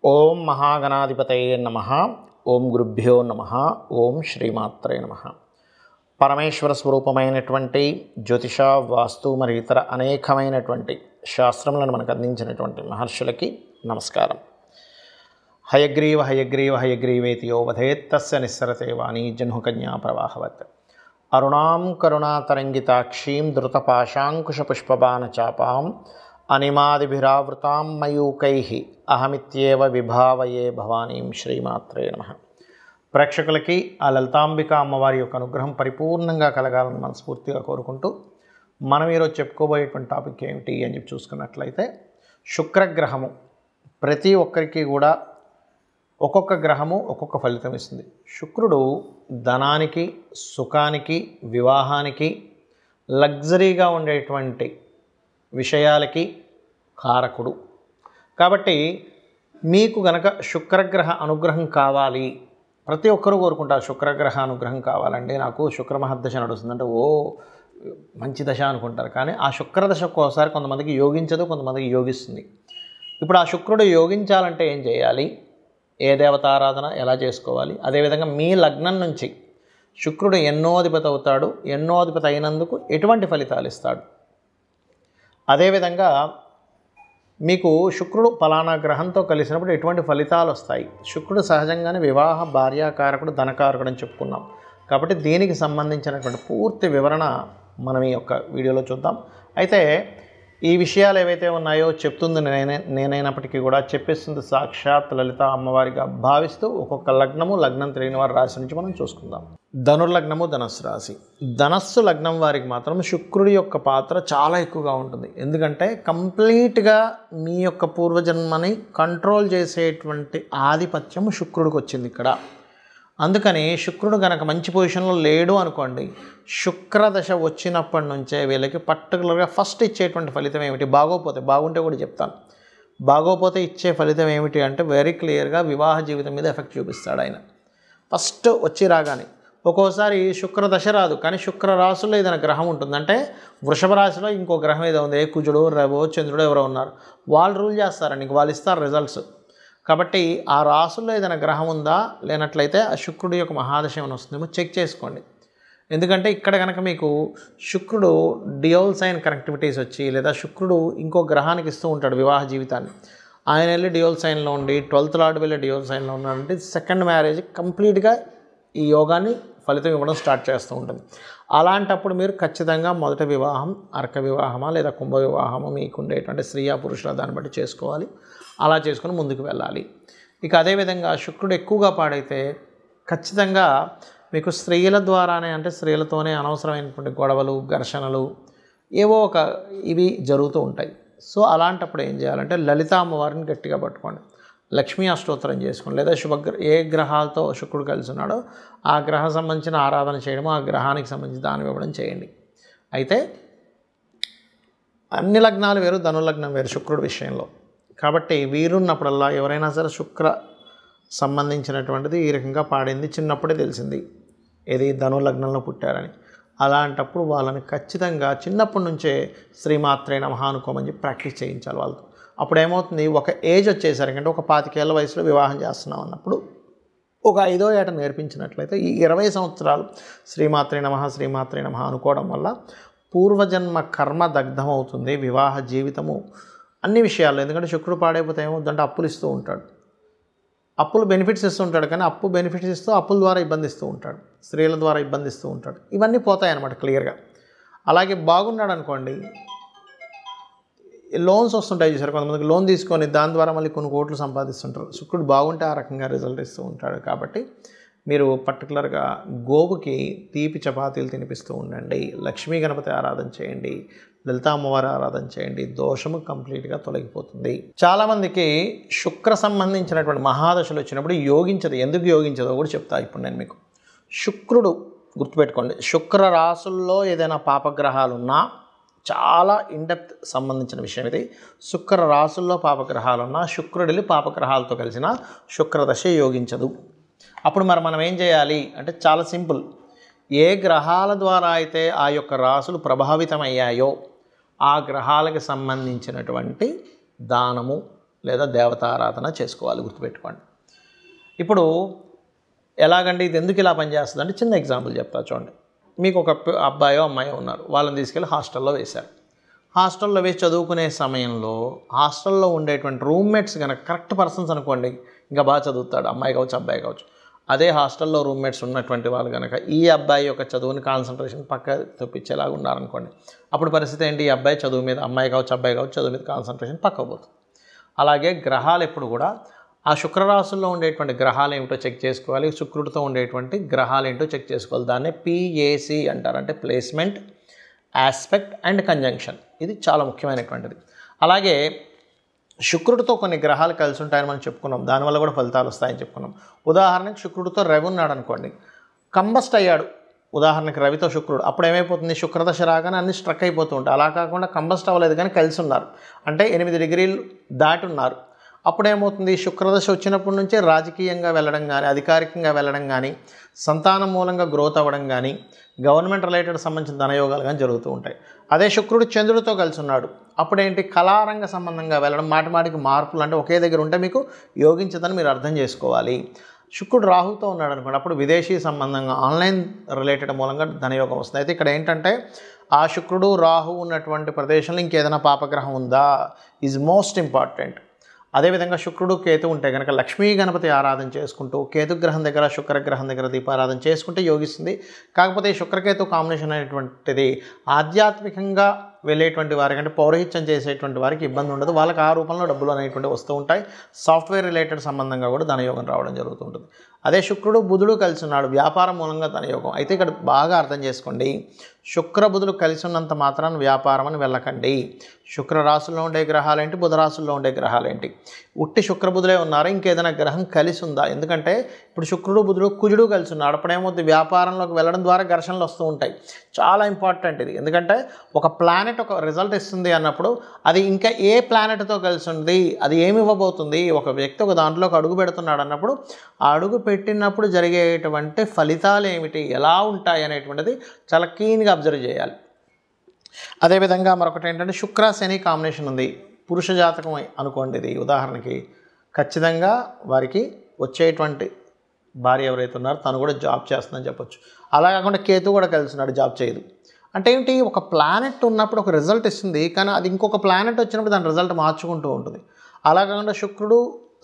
ఓం మహాగణాధిపతయే నమః. ఓం గురుభ్యో నమః. ఓం శ్రీమాత్రే నమః. పరమేశ్వర స్వరూపమైనటువంటి జ్యోతిష, వాస్తు మరియు ఇతర అనేకమైనటువంటి శాస్త్రములను మనకు అందించినటువంటి మహర్షులకి నమస్కారం. హయగ్రీవ హయగ్రీవ హయగ్రీవేతి యో వదేత్ తస్య నిస్సరతే వాణీ జహ్నుకన్యా ప్రవాహవత్. అరుణాం కరుణాతరంగితాక్షీం ధృతపాశాంకుశపుష్పబాణచాపాం అనిమాదిభిరావృతాం మయూకైః అహమిత్యేవ విభావయే భవానీం. శ్రీమాత్రే నమః. ప్రేక్షకులకి ఆ లలితాంబిక అమ్మవారి యొక్క అనుగ్రహం పరిపూర్ణంగా కలగాలని మనస్ఫూర్తిగా కోరుకుంటూ మనం ఈరోజు చెప్పుకోబోయేటువంటి టాపిక్ ఏమిటి అని చెప్పి చూసుకున్నట్లయితే, శుక్రగ్రహము ప్రతి ఒక్కరికి కూడా ఒక్కొక్క గ్రహము ఒక్కొక్క ఫలితం ఇస్తుంది. శుక్రుడు ధనానికి, సుఖానికి, వివాహానికి, లగ్జరీగా ఉండేటువంటి విషయాలకి కారకుడు. కాబట్టి మీకు గనక శుక్రగ్రహ అనుగ్రహం కావాలి, ప్రతి ఒక్కరూ కోరుకుంటారు శుక్రగ్రహ అనుగ్రహం కావాలండి, నాకు శుక్రమహర్దశ నడుస్తుందంటే ఓ మంచి దశ అనుకుంటారు. కానీ ఆ శుక్రదశ ఒక్కోసారి కొంతమందికి యోగించదు, కొంతమందికి యోగిస్తుంది. ఇప్పుడు ఆ శుక్రుడు యోగించాలంటే ఏం చేయాలి, ఏ దేవతారాధన ఎలా చేసుకోవాలి, అదేవిధంగా మీ లగ్నం నుంచి శుక్రుడు ఎన్నో అధిపతి అవుతాడు, ఎన్నో అధిపతి అయినందుకు ఎటువంటి ఫలితాలు ఇస్తాడు, అదేవిధంగా మీకు శుక్రుడు ఫలానా గ్రహంతో కలిసినప్పుడు ఎటువంటి ఫలితాలు వస్తాయి. శుక్రుడు సహజంగానే వివాహ, భార్యాకారకుడు, ధనకారకుడు అని చెప్పుకున్నాం. కాబట్టి దీనికి సంబంధించినటువంటి పూర్తి వివరణ మనం ఈ యొక్క వీడియోలో చూద్దాం. అయితే ఈ విషయాలు ఏవైతే ఉన్నాయో చెప్తుంది నేనైనప్పటికీ కూడా చెప్పేస్తుంది సాక్షాత్ లలిత అమ్మవారిగా భావిస్తూ ఒక్కొక్క లగ్నము, లగ్నం తెలియని వారి రాశి నుంచి మనం చూసుకుందాం. ధనుర్లగ్నము, ధనస్సు రాశి. ధనస్సు లగ్నం వారికి మాత్రం శుక్రుడి యొక్క పాత్ర చాలా ఎక్కువగా ఉంటుంది. ఎందుకంటే కంప్లీట్గా మీ యొక్క పూర్వజన్మని కంట్రోల్ చేసేటువంటి ఆధిపత్యం శుక్రుడికి వచ్చింది ఇక్కడ. అందుకని శుక్రుడు కనుక మంచి పొజిషన్లో లేడు అనుకోండి, శుక్రదశ వచ్చినప్పటి నుంచే వీళ్ళకి పర్టికులర్గా ఫస్ట్ ఇచ్చేటువంటి ఫలితం ఏమిటి, బాగోపోతే, బాగుంటే కూడా చెప్తాను, బాగోపోతే ఇచ్చే ఫలితం ఏమిటి అంటే వెరీ క్లియర్గా వివాహ జీవితం మీద ఎఫెక్ట్ చూపిస్తాడు ఆయన ఫస్ట్ వచ్చి రాగానే. ఒక్కోసారి శుక్రదశ రాదు, కానీ శుక్ర రాశుల్లో ఏదైనా గ్రహం ఉంటుందంటే వృషభ రాశిలో ఇంకో గ్రహం ఏదో ఉంది, కుజుడు, రవో, చంద్రుడు ఎవరో ఉన్నారు, వాళ్ళు రూల్ చేస్తారండి, వాళ్ళు ఇస్తారు రిజల్ట్స్. కాబట్టి ఆ రాసుల్లో ఏదైనా గ్రహం ఉందా, లేనట్లయితే ఆ శుక్రుడి యొక్క మహాదశ ఏమైనా వస్తుందేమో చెక్ చేసుకోండి. ఎందుకంటే ఇక్కడ కనుక మీకు శుక్రుడు డియోల్ సైన్ కనెక్టివిటీస్ వచ్చి, లేదా శుక్రుడు ఇంకో గ్రహానికి ఇస్తూ ఉంటాడు వివాహ జీవితాన్ని, ఆయన వెళ్ళి డియోల్ సైన్లో ఉండి 12th లార్డ్ వెళ్ళి డియోల్ సైన్లో ఉన్నాడంటే సెకండ్ మ్యారేజ్ కంప్లీట్గా ఈ యోగాన్ని ఫలితం ఇవ్వడం స్టార్ట్ చేస్తూ ఉంటుంది. అలాంటప్పుడు మీరు ఖచ్చితంగా మొదటి వివాహం అర్క వివాహమా లేదా కుంభ వివాహమా మీకు ఉండేటువంటి స్త్రీయా పురుషుల దాన్ని బట్టి చేసుకోవాలి. అలా చేసుకుని ముందుకు వెళ్ళాలి. ఇక అదేవిధంగా శుక్రుడు ఎక్కువగా పాడైతే ఖచ్చితంగా మీకు స్త్రీల ద్వారానే, అంటే స్త్రీలతోనే అనవసరమైనటువంటి గొడవలు, ఘర్షణలు ఏవో ఒక ఇవి జరుగుతూ ఉంటాయి. సో అలాంటప్పుడు ఏం చేయాలంటే లలిత అమ్మవారిని గట్టిగా పట్టుకోండి, లక్ష్మీ అష్టోత్తరం చేసుకోండి, లేదా ఏ గ్రహాలతో శుక్రుడు కలిసి ఉన్నాడో ఆ గ్రహం సంబంధించిన ఆరాధన చేయడము, ఆ గ్రహానికి సంబంధించి దానం ఇవ్వడం చేయండి. అయితే అన్ని లగ్నాలు వేరు, ధనులగ్నం వేరు శుక్రుడి విషయంలో. కాబట్టి వీరున్నప్పుడల్లా ఎవరైనా సరే శుక్ర సంబంధించినటువంటిది ఈ రకంగా పాడింది చిన్నప్పుడే తెలిసింది, ఏది ధనులగ్నంలో పుట్టారని. అలాంటప్పుడు వాళ్ళని ఖచ్చితంగా చిన్నప్పటి నుంచే శ్రీమాత్రే నమః అనుకోమని చెప్పి ప్రాక్టీస్ చేయించాలి వాళ్ళతో. అప్పుడు ఏమవుతుంది, ఒక ఏజ్ వచ్చేసరికి అంటే ఒక 25 ఏళ్ల వయసులో వివాహం చేస్తున్నాం అన్నప్పుడు ఒక 5వ ఏట నేర్పించినట్లయితే ఈ 20 సంవత్సరాలు శ్రీమాత్రే నమః శ్రీమాత్రే నమః అనుకోవడం వల్ల పూర్వజన్మ కర్మ దగ్ధం అవుతుంది. వివాహ జీవితము అన్ని విషయాల్లో, ఎందుకంటే శుక్రుడు పాడైపోతే ఏమవుతుందంటే అప్పులు ఇస్తూ ఉంటాడు, అప్పులు బెనిఫిట్స్ ఇస్తూ ఉంటాడు, కానీ అప్పు బెనిఫిట్స్ ఇస్తూ అప్పుల ద్వారా ఇబ్బందిస్తూ ఉంటాడు, స్త్రీల ద్వారా ఇబ్బందిస్తూ ఉంటాడు. ఇవన్నీ పోతాయన్నమాట క్లియర్గా. అలాగే బాగున్నాడు అనుకోండి, లోన్స్ వస్తుంటాయి చూసారు, కొంతమందికి లోన్ తీసుకొని దాని ద్వారా మళ్ళీ కొన్ని కోట్లు సంపాదిస్తుంటారు. శుక్రుడు బాగుంటే ఆ రకంగా రిజల్ట్ ఇస్తూ ఉంటాడు. కాబట్టి మీరు పర్టికులర్గా గోవుకి తీపి చపాతీలు తినిపిస్తూ ఉండండి, లక్ష్మీ గణపతి ఆరాధన చేయండి, లలిత అమ్మవారి ఆరాధన చేయండి, దోషము కంప్లీట్గా తొలగిపోతుంది. చాలామందికి శుక్ర సంబంధించినటువంటి మహాదశలు వచ్చినప్పుడు యోగించదు. ఎందుకు యోగించదో కూడా చెప్తా ఇప్పుడు నేను మీకు. శుక్రుడు గుర్తుపెట్టుకోండి, శుక్ర రాసుల్లో ఏదైనా పాపగ్రహాలున్నా, చాలా ఇన్డెప్త్ సంబంధించిన విషయం ఇది, శుక్ర రాసుల్లో పాపగ్రహాలున్నా శుక్రుడిని పాపగ్రహాలతో కలిసిన శుక్రదశ యోగించదు. అప్పుడు మనం ఏం చేయాలి అంటే చాలా సింపుల్, ఏ గ్రహాల ద్వారా అయితే ఆ యొక్క రాసులు ప్రభావితమయ్యాయో ఆ గ్రహాలకు సంబంధించినటువంటి దానము లేదా దేవతారాధన చేసుకోవాలి, గుర్తుపెట్టుకోండి. ఇప్పుడు ఎలాగంటే ఇది ఎందుకు ఇలా పనిచేస్తుంది అంటే చిన్న ఎగ్జాంపుల్ చెప్తా చూడండి. మీకు ఒక అబ్బాయో అమ్మాయో ఉన్నారు, వాళ్ళని తీసుకెళ్ళి హాస్టల్లో వేశారు. హాస్టల్లో వేసి చదువుకునే సమయంలో హాస్టల్లో ఉండేటువంటి రూమ్మేట్స్ కనుక కరెక్ట్ పర్సన్స్ అనుకోండి, ఇంకా బాగా చదువుతాడు, అమ్మాయి కావచ్చు అబ్బాయి కావచ్చు. అదే హాస్టల్లో రూమ్మేట్స్ ఉన్నటువంటి వాళ్ళు కనుక ఈ అబ్బాయి యొక్క చదువుని కాన్సన్ట్రేషన్ పక్క తప్పించేలాగా ఉన్నారనుకోండి, అప్పుడు పరిస్థితి ఏంటి? ఈ అబ్బాయి చదువు మీద, అమ్మాయి కావచ్చు అబ్బాయి కావచ్చు చదువు మీద కాన్సన్ట్రేషన్ పక్కకు పోతుంది. అలాగే గ్రహాలు ఎప్పుడు కూడా ఆ శుక్రరాశుల్లో ఉండేటువంటి గ్రహాలు ఏమిటో చెక్ చేసుకోవాలి, శుక్రుడితో ఉండేటువంటి గ్రహాలు ఏంటో చెక్ చేసుకోవాలి. దాన్నే PAC అంటారు, అంటే ప్లేస్మెంట్, ఆస్పెక్ట్ అండ్ కంజంక్షన్. ఇది చాలా ముఖ్యమైనటువంటిది. అలాగే శుక్రుడితో కొన్ని గ్రహాలు కలిసి ఉంటాయని మనం చెప్పుకున్నాం, దానివల్ల కూడా ఫలితాలు వస్తాయని చెప్పుకున్నాం. ఉదాహరణకి శుక్రుడితో రవి ఉన్నాడు అనుకోండి, కంబస్ట్ అయ్యాడు, ఉదాహరణకి రవితో శుక్రుడు, అప్పుడు ఏమైపోతుంది? శుక్రదశ రాగానే అన్ని స్ట్రక్ అయిపోతూ ఉంటాయి. అలా కాకుండా కంబస్ట్ అవ్వలేదు కానీ కలిసి ఉన్నారు, అంటే 8 డిగ్రీలు దాటి ఉన్నారు. అప్పుడు ఏమవుతుంది? శుక్రదశ వచ్చినప్పటి నుంచే రాజకీయంగా వెళ్ళడం కానీ, అధికారికంగా వెళ్ళడం కానీ, సంతానం మూలంగా గ్రోత్ అవ్వడం కానీ, గవర్నమెంట్ రిలేటెడ్ సంబంధించిన ధనయోగాలు కానీ జరుగుతూ ఉంటాయి. అదే శుక్రుడు చంద్రుడితో కలిసి ఉన్నాడు, అప్పుడేంటి? కళారంగ సంబంధంగా వెళ్ళడం, మాటిమాటికి మార్పులు, అంటే ఒకే దగ్గర ఉంటే మీకు యోగించదని మీరు అర్థం చేసుకోవాలి. శుక్రుడు రాహుతో ఉన్నాడు అనుకోండి, అప్పుడు విదేశీ సంబంధంగా ఆన్లైన్ రిలేటెడ్ మూలంగా ధనయోగం వస్తుంది. అయితే ఇక్కడ ఏంటంటే ఆ శుక్రుడు రాహు ఉన్నటువంటి ప్రదేశంలో ఇంకేదైనా పాపగ్రహం ఉందా ఈజ్ మోస్ట్ ఇంపార్టెంట్. అదేవిధంగా శుక్రుడు కేతు ఉంటే కనుక లక్ష్మీ గణపతి ఆరాధన చేసుకుంటూ కేతుగ్రహం దగ్గర శుక్రగ్రహం దగ్గర దీపారాధన చేసుకుంటే యోగిస్తుంది. కాకపోతే శుక్రకేతు కాంబినేషన్ అనేటువంటిది ఆధ్యాత్మికంగా వెళ్ళేటువంటి వారికి, అంటే పౌరహిత్యం చేసేటువంటి వారికి ఇబ్బంది ఉండదు, వాళ్ళకి ఆ రూపంలో డబ్బులు అనేటువంటి వస్తూ ఉంటాయి. సాఫ్ట్వేర్ రిలేటెడ్ సంబంధంగా కూడా ధనయోగం రావడం జరుగుతుంటుంది. అదే శుక్రుడు బుధుడు కలిసి ఉన్నాడు, వ్యాపారం మూలంగా ధనయోగం. అయితే ఇక్కడ బాగా అర్థం చేసుకోండి, శుక్ర బుధులు కలిసి ఉన్నంత మాత్రాన్ని వ్యాపారం అని వెళ్ళకండి. శుక్ర రాశుల్లో ఉండే గ్రహాలేంటి, బుధ రాశుల్లో ఉండే గ్రహాలేంటి? ఉట్టి శుక్రబుధులే ఉన్నారా, ఇంకేదైనా గ్రహం కలిసి ఉందా? ఎందుకంటే ఇప్పుడు శుక్రుడు బుధుడు కుజుడు కలిసి ఉన్నాడు, అప్పుడేమవుతుంది? వ్యాపారంలోకి వెళ్ళడం ద్వారా ఘర్షణలు వస్తూ ఉంటాయి. చాలా ఇంపార్టెంట్ ఇది, ఎందుకంటే ఒక ప్లానెట్ ఒక రిజల్ట్ ఇస్తుంది అన్నప్పుడు అది ఇంకా ఏ ప్లానెట్తో కలిసి ఉంది, అది ఏమి ఇవ్వబోతుంది, ఒక వ్యక్తి ఒక దాంట్లోకి అడుగు పెడుతున్నాడు అన్నప్పుడు ఆ అడుగు పెట్టినప్పుడు జరిగేటువంటి ఫలితాలు ఏమిటి, ఎలా ఉంటాయి అనేటువంటిది చాలా క్లీన్గా అబ్జర్వ్ చేయాలి. అదేవిధంగా మరొకటి ఏంటంటే శుక్ర శని కాంబినేషన్ ఉంది, పురుష జాతకం అనుకోండి, ఇది ఉదాహరణకి ఖచ్చితంగా వారికి వచ్చేటువంటి భార్య ఎవరైతే ఉన్నారో తను కూడా జాబ్ చేస్తుందని చెప్పొచ్చు. అలా కాకుండా కేతు కూడా కలిసి ఉన్నాడు, జాబ్ చేయదు. అంటే ఏంటి? ఒక ప్లానెట్ ఉన్నప్పుడు ఒక రిజల్ట్ ఇస్తుంది, కానీ అది ఇంకొక ప్లానెట్ వచ్చినప్పుడు దాని రిజల్ట్ మార్చుకుంటూ ఉంటుంది. అలా కాకుండా శుక్రుడు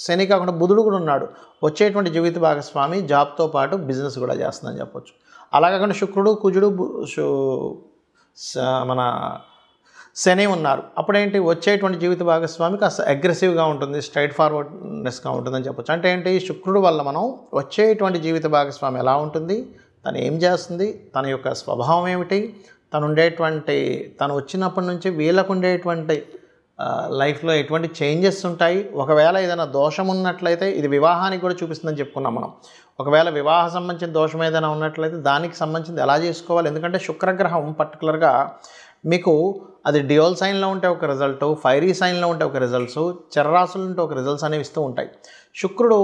శని కాకుండా బుధుడు కూడా ఉన్నాడు, వచ్చేటువంటి జీవిత భాగస్వామి జాబ్తో పాటు బిజినెస్ కూడా చేస్తుందని చెప్పొచ్చు. అలా కాకుండా శుక్రుడు కుజుడు మన శని ఉన్నారు, అప్పుడేంటి? వచ్చేటువంటి జీవిత భాగస్వామి కాస్త అగ్రెసివ్గా ఉంటుంది, స్ట్రైట్ ఫార్వర్డ్నెస్గా ఉంటుందని చెప్పొచ్చు. అంటే ఏంటి? శుక్రుడు వల్ల మనం వచ్చేటువంటి జీవిత భాగస్వామి ఎలా ఉంటుంది, తను ఏం చేస్తుంది, తన యొక్క స్వభావం ఏమిటి, తను వచ్చినప్పటి నుంచి వీళ్ళకు ఉండేటువంటి లైఫ్లో ఎటువంటి చేంజెస్ ఉంటాయి. ఒకవేళ ఏదైనా దోషం ఉన్నట్లయితే ఇది వివాహానికి కూడా చూపిస్తుందని చెప్పుకున్నాం మనం. ఒకవేళ వివాహ సంబంధించిన దోషం ఏదైనా ఉన్నట్లయితే దానికి సంబంధించింది ఎలా చేసుకోవాలి, ఎందుకంటే శుక్రగ్రహం పర్టికులర్గా మీకు అది డ్యూయల్ సైన్లో ఉంటే ఒక రిజల్ట్, ఫైరీ సైన్లో ఉంటే ఒక రిజల్ట్స్, చర్రాసులు ఉంటే ఒక రిజల్ట్స్ అనేవి ఇస్తూ ఉంటాయి. శుక్రుడు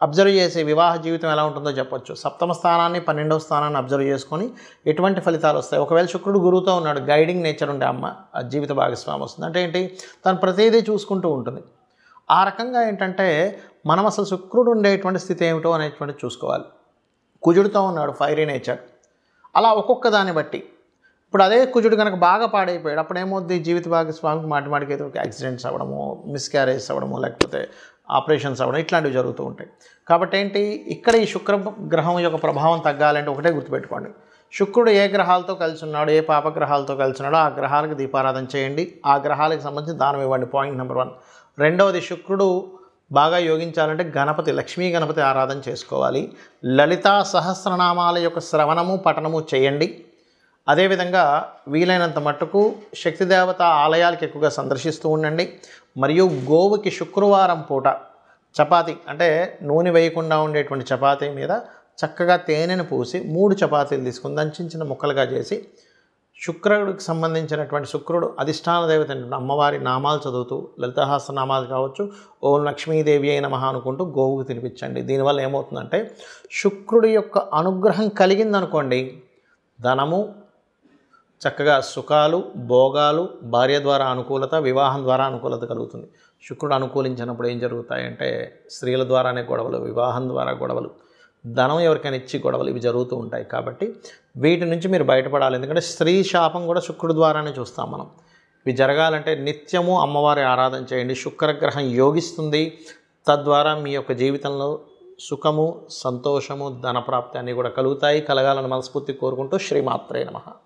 అబ్జర్వ్ చేసే వివాహ జీవితం ఎలా ఉంటుందో చెప్పొచ్చు. 7వ స్థానాన్ని 12వ స్థానాన్ని అబ్జర్వ్ చేసుకొని ఎటువంటి ఫలితాలు వస్తాయి. ఒకవేళ శుక్రుడు గురువుతో ఉన్నాడు, గైడింగ్ నేచర్ ఉండే జీవిత భాగస్వామి వస్తుంది. అంటే ఏంటి? తను ప్రతిదీ చూసుకుంటూ ఉంటుంది. ఆ రకంగా ఏంటంటే మనం అసలు శుక్రుడు ఉండేటువంటి స్థితి ఏమిటో అనేటువంటి చూసుకోవాలి. కుజుడితో ఉన్నాడు, ఫైరీ నేచర్. అలా ఒక్కొక్క దాన్ని బట్టి ఇప్పుడు అదే కుజుడు కనుక బాగా పాడైపోయాడు, అప్పుడు ఏమవుద్ది? జీవిత భాగస్వామికి మాటిమాటికి ఏదో యాక్సిడెంట్స్ అవ్వడము, మిస్క్యారేజ్ అవ్వడము, లేకపోతే ఆపరేషన్స్ అవ్వడం, ఇట్లాంటివి జరుగుతూ ఉంటాయి. కాబట్టి ఏంటి? ఇక్కడ ఈ శుక్ర గ్రహం యొక్క ప్రభావం తగ్గాలంటే ఒకటే గుర్తుపెట్టుకోండి, శుక్రుడు ఏ గ్రహాలతో కలిసి ఉన్నాడు, ఏ పాపగ్రహాలతో కలిసి ఉన్నాడో ఆ గ్రహాలకు దీపారాధన చేయండి, ఆ గ్రహాలకు సంబంధించి దానం ఇవ్వండి. Point number 1. రెండవది, శుక్రుడు బాగా యోగించాలంటే గణపతి, లక్ష్మీ గణపతి ఆరాధన చేసుకోవాలి. లలితా సహస్రనామాల యొక్క శ్రవణము పఠనము చేయండి. అదేవిధంగా వీలైనంత మట్టుకు శక్తిదేవత ఆలయాలకు ఎక్కువగా సందర్శిస్తూ ఉండండి. మరియు గోవుకి శుక్రవారం పూట చపాతీ, అంటే నూనె వేయకుండా ఉండేటువంటి చపాతీ మీద చక్కగా తేనెను పూసి 3 చపాతీలు తీసుకుని దాన్ని చిన్న చిన్న ముక్కలుగా చేసి శుక్రుడికి సంబంధించినటువంటి శుక్రుడు అధిష్టాన దేవత అమ్మవారి నామాలు చదువుతూ లలితాహాస్య నామాలు కావచ్చు, ఓం లక్ష్మీదేవి అయిన నమః అనుకుంటూ గోవుకు తినిపించండి. దీనివల్ల ఏమవుతుందంటే శుక్రుడి యొక్క అనుగ్రహం కలిగిందనుకోండి, ధనము, చక్కగా సుఖాలు, భోగాలు, భార్య ద్వారా అనుకూలత, వివాహం ద్వారా అనుకూలత కలుగుతుంది. శుక్రుడు అనుకూలించినప్పుడు ఏం జరుగుతాయంటే స్త్రీల ద్వారానే గొడవలు, వివాహం ద్వారా గొడవలు, ధనం ఎవరికైనా ఇచ్చి గొడవలు ఇవి జరుగుతూ ఉంటాయి. కాబట్టి వీటి నుంచి మీరు బయటపడాలి. ఎందుకంటే స్త్రీ శాపం కూడా శుక్రుడు ద్వారానే చూస్తాం మనం. ఇవి జరగాలంటే నిత్యము అమ్మవారి ఆరాధన చేయండి. శుక్రగ్రహం యోగిస్తుంది. తద్వారా మీ యొక్క జీవితంలో సుఖము, సంతోషము, ధనప్రాప్తి అన్నీ కూడా కలుగుతాయి. కలగాలని మనస్ఫూర్తి కోరుకుంటూ శ్రీమాత్రే నమః.